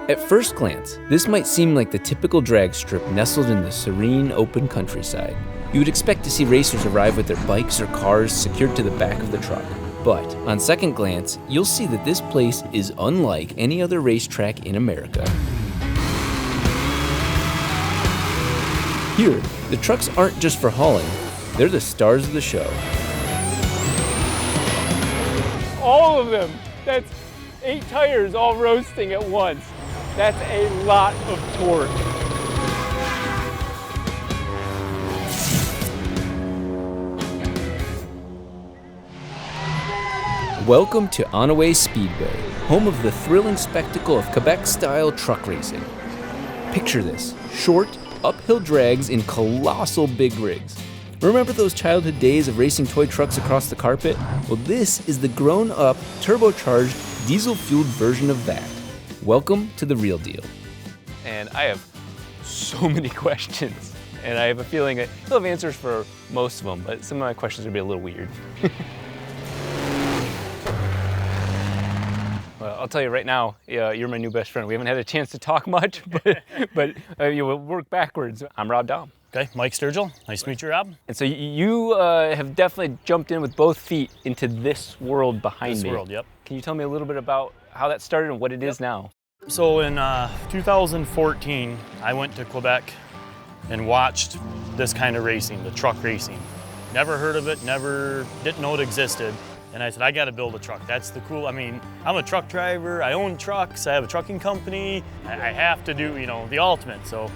At first glance, this might seem like the typical drag strip nestled in the serene, open countryside. You would expect to see racers arrive with their bikes or cars secured to the back of the truck. But on second glance, you'll see that this place is unlike any other racetrack in America. Here, the trucks aren't just for hauling, they're the stars of the show. All of them! That's 8 tires all roasting at once. That's a lot of torque. Welcome to Onaway Speedway, home of the thrilling spectacle of Quebec-style truck racing. Picture this, short, uphill drags in colossal big rigs. Remember those childhood days of racing toy trucks across the carpet? Well, this is the grown-up, turbocharged, diesel-fueled version of that. Welcome to the real deal. And I have so many questions, and I have a feeling that you'll have answers for most of them, but some of my questions are gonna be a little weird. Well, I'll tell you right now, you're my new best friend. We haven't had a chance to talk much, but we'll work backwards. I'm Dahm. Okay, Mike Sturgill. Nice to meet you, Rob. And so you have definitely jumped in with both feet into this world behind me. This world, yep. Can you tell me a little bit about how that started and what it is now? So in 2014, I went to Quebec and watched this kind of racing, the truck racing. Never heard of it, didn't know it existed. And I said, I gotta build a truck. That's the cool, I mean, I'm a truck driver, I own trucks, I have a trucking company. I have to do, the ultimate. So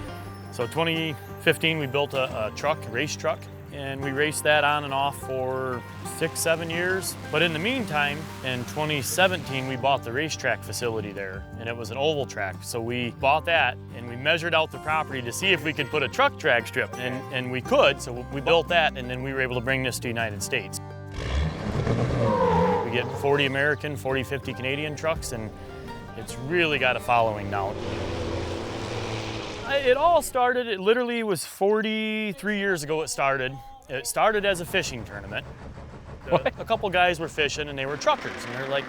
2015, we built a truck, a race truck, and we raced that on and off for 6-7 years. But in the meantime, in 2017, we bought the racetrack facility there, and it was an oval track. So we bought that, and we measured out the property to see if we could put a truck drag strip, and we could, so we built that, and then we were able to bring this to the United States. We get 40 American, 40, 50 Canadian trucks, and it's really got a following now. It all started, it literally was 43 years ago it started. It started as a fishing tournament. A couple guys were fishing and they were truckers, and they're like,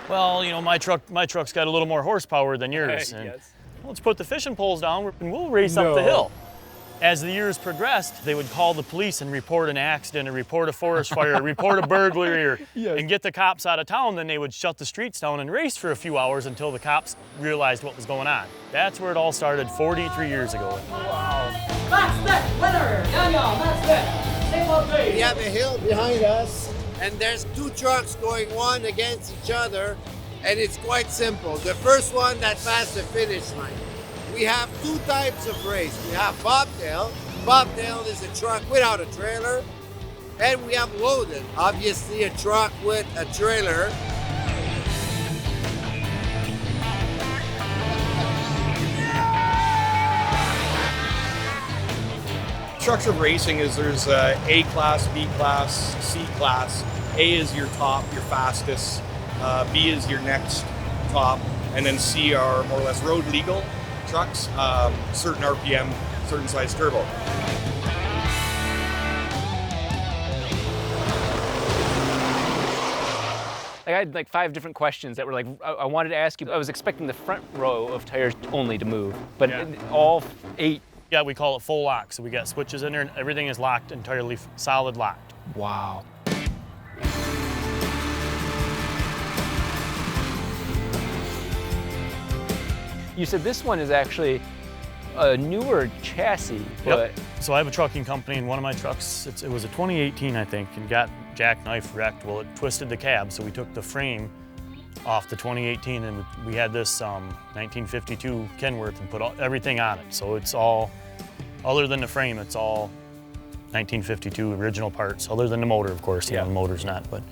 well, my truck's got a little more horsepower than yours. And Yes. let's put the fishing poles down and we'll race up the hill. As the years progressed, they would call the police and report an accident, or report a forest fire, report a burglary, and get the cops out of town. Then they would shut the streets down and race for a few hours until the cops realized what was going on. That's where it all started 43 years ago. Wow. That's the winner! Daniel, that's it! We have a hill behind us, and there's 2 trucks going one against each other, and it's quite simple. The first one that passed the finish line. We have 2 types of race. We have bobtail. Bobtail is a truck without a trailer. And we have loaded, obviously a truck with a trailer. Structure of racing is there's A class, B class, C class. A is your top, your fastest. B is your next top. And then C are more or less road legal trucks, certain RPM, certain size turbo. I had like 5 different questions that were like, I wanted to ask you. I was expecting the front row of tires only to move, but all 8. Yeah, we call it full lock. So we got switches in there and everything is locked, entirely solid locked. Wow. You said this one is actually a newer chassis, but... Yep. So I have a trucking company, and one of my trucks, it was a 2018, I think, and got jackknife wrecked. Well, it twisted the cab, so we took the frame off the 2018, and we had this 1952 Kenworth and put everything on it. So it's all, other than the frame, it's all 1952 original parts, other than the motor, of course. The motor's not, but...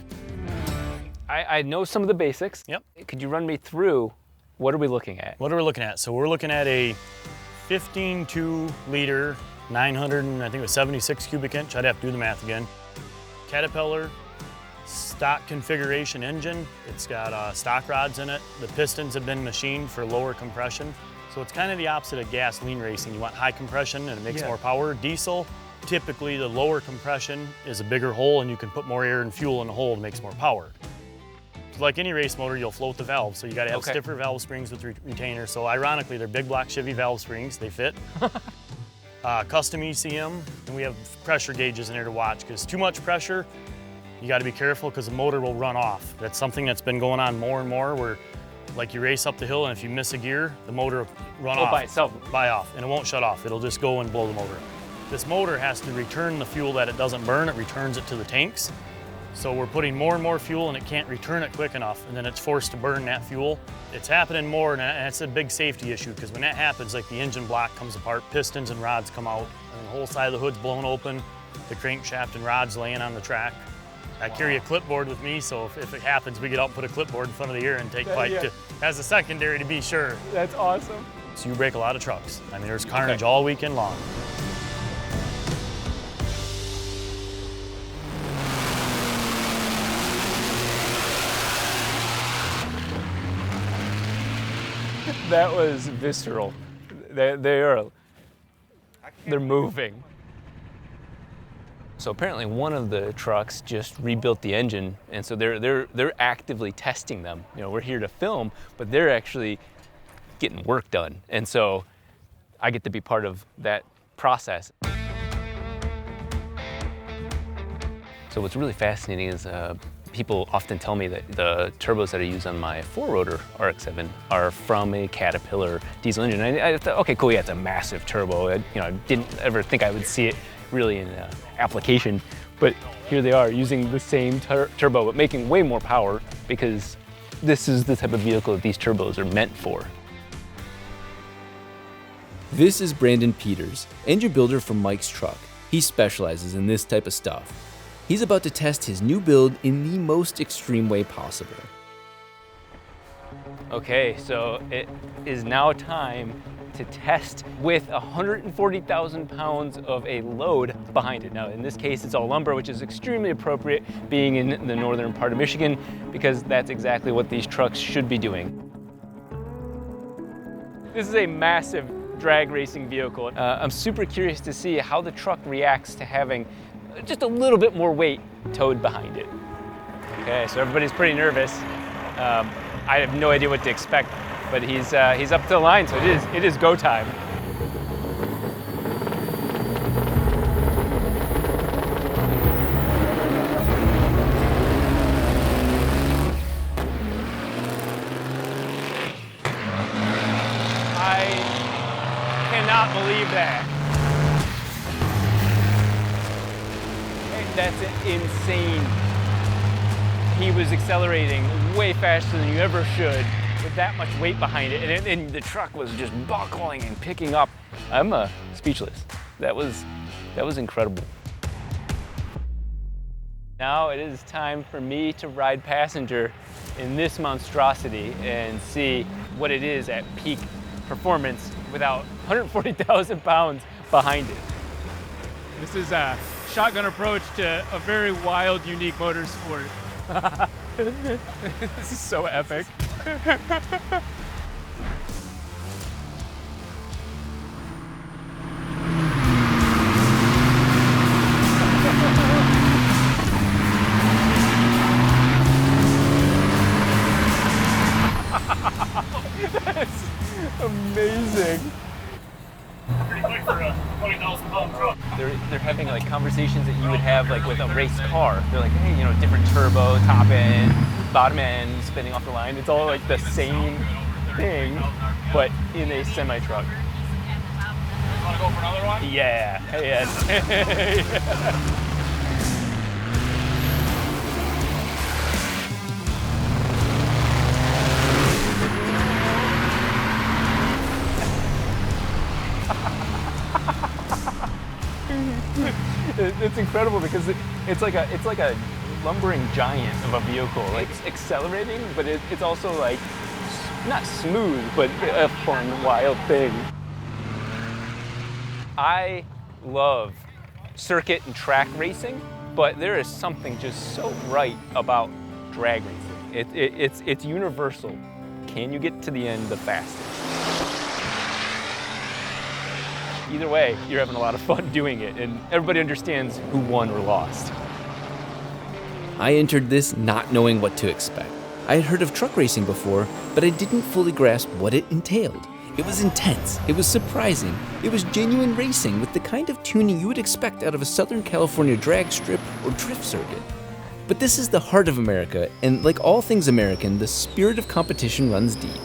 I know some of the basics. Yep. Could you run me through, what are we looking at? What are we looking at? So we're looking at a 15.2 liter, 900 and I think it was 76 cubic inch. I'd have to do the math again. Caterpillar, stock configuration engine. It's got stock rods in it. The pistons have been machined for lower compression. So it's kind of the opposite of gasoline racing. You want high compression and it makes more power. Diesel, typically the lower compression is a bigger hole and you can put more air and fuel in the hole and it makes more power. Like any race motor, you'll float the valve, so you got to have Okay. stiffer valve springs with retainers. So ironically, they're big block Chevy valve springs. They fit. Custom ECM, and we have pressure gauges in there to watch, because too much pressure, you got to be careful because the motor will run off. That's something that's been going on more and more, where like you race up the hill and if you miss a gear, the motor will run off. By itself. By off, and it won't shut off. It'll just go and blow the motor up. This motor has to return the fuel that it doesn't burn. It returns it to the tanks. So we're putting more and more fuel and it can't return it quick enough, and then it's forced to burn that fuel. It's happening more, and it's a big safety issue, because when that happens, like the engine block comes apart, pistons and rods come out, and the whole side of the hood's blown open, the crankshaft and rods laying on the track. I carry a clipboard with me, so if it happens, we get out and put a clipboard in front of the ear and take bite as a secondary to be sure. That's awesome. So you break a lot of trucks. I mean, there's carnage all weekend long. That was visceral. They're moving. So apparently one of the trucks just rebuilt the engine, and so they're actively testing them. You know, we're here to film, but they're actually getting work done, and so I get to be part of that process. So what's really fascinating is people often tell me that the turbos that I use on my 4-rotor RX-7 are from a Caterpillar diesel engine. I thought, okay, cool, yeah, it's a massive turbo. I didn't ever think I would see it really in application, but here they are using the same turbo, but making way more power, because this is the type of vehicle that these turbos are meant for. This is Brandon Peters, engine builder for Mike's Truck. He specializes in this type of stuff. He's about to test his new build in the most extreme way possible. Okay, so it is now time to test with 140,000 pounds of a load behind it. Now, in this case, it's all lumber, which is extremely appropriate being in the northern part of Michigan, because that's exactly what these trucks should be doing. This is a massive drag racing vehicle. I'm super curious to see how the truck reacts to having just a little bit more weight towed behind it. Okay, so everybody's pretty nervous. I have no idea what to expect, but he's up to the line, so it is go time. I cannot believe that. That's insane. He was accelerating way faster than you ever should with that much weight behind it, and the truck was just buckling and picking up. I'm speechless. That was incredible. Now it is time for me to ride passenger in this monstrosity and see what it is at peak performance without 140,000 pounds behind it. This is a shotgun approach to a very wild, unique motorsport. This is so epic. That's amazing. Pretty quick for a 20,000-pound truck. They're having like conversations that you would have like with a race car. They're like, hey, different turbo, top end, bottom end, spinning off the line. It's all like the same thing, but in a semi-truck. Want to go for another one? Yeah, yes. It's incredible because it's like a lumbering giant of a vehicle. Like it's accelerating, but it's also like not smooth, but a fun, wild thing. I love circuit and track racing, but there is something just so right about drag racing. It's universal. Can you get to the end the fastest? Either way, you're having a lot of fun doing it, and everybody understands who won or lost. I entered this not knowing what to expect. I had heard of truck racing before, but I didn't fully grasp what it entailed. It was intense, it was surprising, it was genuine racing with the kind of tuning you would expect out of a Southern California drag strip or drift circuit. But this is the heart of America, and like all things American, the spirit of competition runs deep.